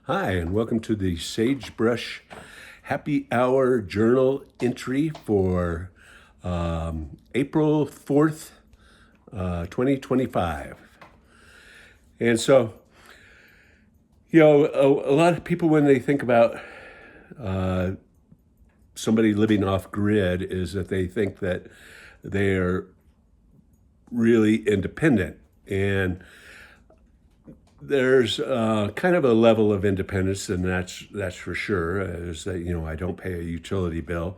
Hi, and welcome to the Sagebrush Happy Hour Journal entry for April 4th, 2025. And so, a lot of people, when they think about somebody living off grid, is that they think that they're really independent. And there's kind of a level of independence, and that's for sure. Is that I don't pay a utility bill,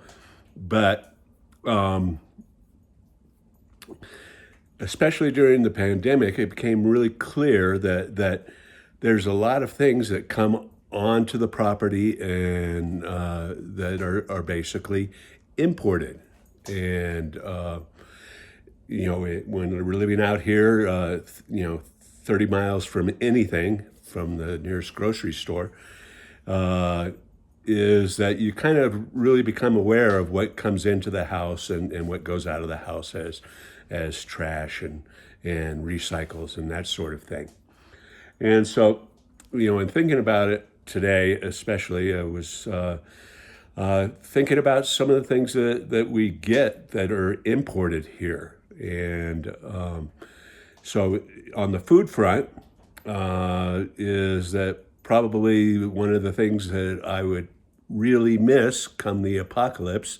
but especially during the pandemic, it became really clear that there's a lot of things that come onto the property and that are basically imported, and when we're living out here, 30 miles from anything, from the nearest grocery store, is that you kind of really become aware of what comes into the house and what goes out of the house as trash and recycles and that sort of thing. And so, in thinking about it today, especially, I was thinking about some of the things that we get that are imported here. And so on the food front, is that probably one of the things that I would really miss come the apocalypse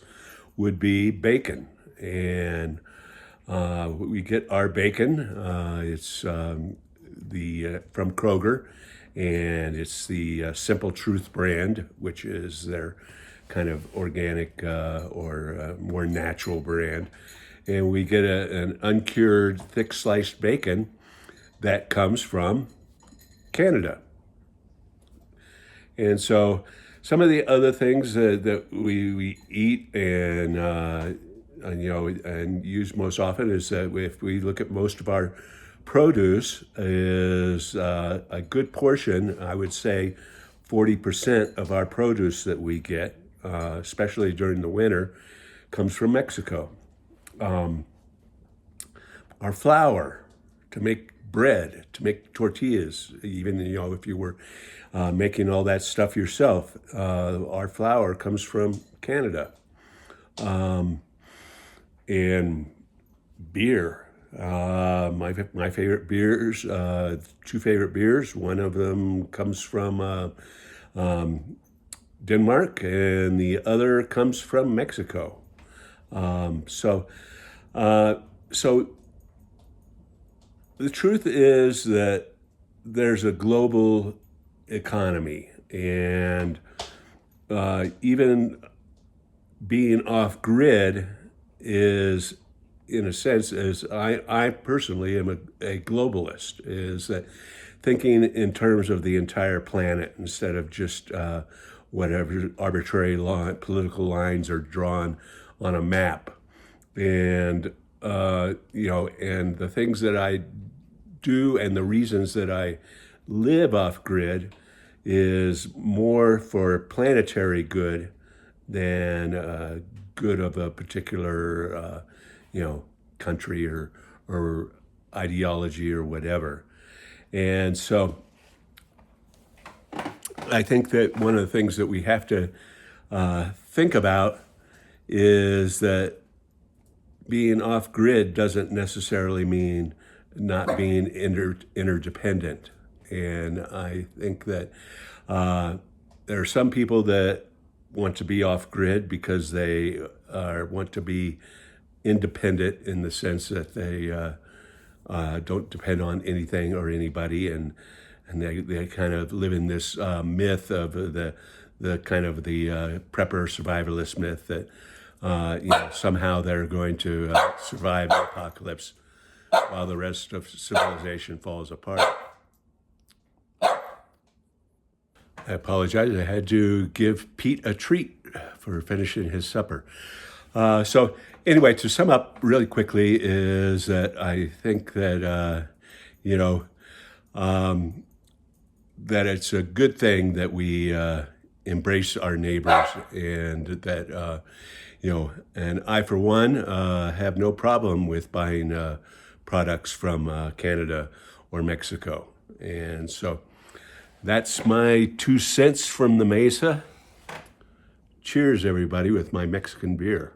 would be bacon. And we get our bacon. It's from Kroger, and it's the Simple Truth brand, which is their kind of organic or more natural brand. And we get an uncured, thick sliced bacon that comes from Canada. And so some of the other things that we eat and use most often is that if we look at most of our produce, is a good portion, I would say 40% of our produce that we get, especially during the winter, comes from Mexico. Our flour to make bread, to make tortillas, even if you were making all that stuff yourself, our flour comes from Canada. And beer, my favorite beers, two favorite beers. One of them comes from Denmark, and the other comes from Mexico. So the truth is that there's a global economy, and even being off grid is, in a sense, as I personally am a globalist, is that thinking in terms of the entire planet instead of just whatever arbitrary political lines are drawn on a map. And and the things that I do and the reasons that I live off grid is more for planetary good than good of a particular country or ideology or whatever. And so I think that one of the things that we have to think about is that being off grid doesn't necessarily mean not being interdependent. And I think that there are some people that want to be off grid because they want to be independent in the sense that they don't depend on anything or anybody, and they kind of live in this myth of the kind of the prepper survivalist myth that somehow they're going to survive the apocalypse while the rest of civilization falls apart. I apologize. I had to give Pete a treat for finishing his supper. So anyway, to sum up really quickly, is that I think that that it's a good thing that we embrace our neighbors, and that and I, for one, have no problem with buying products from Canada or Mexico. And so That's my 2 cents from the Mesa. Cheers, everybody, with my Mexican beer.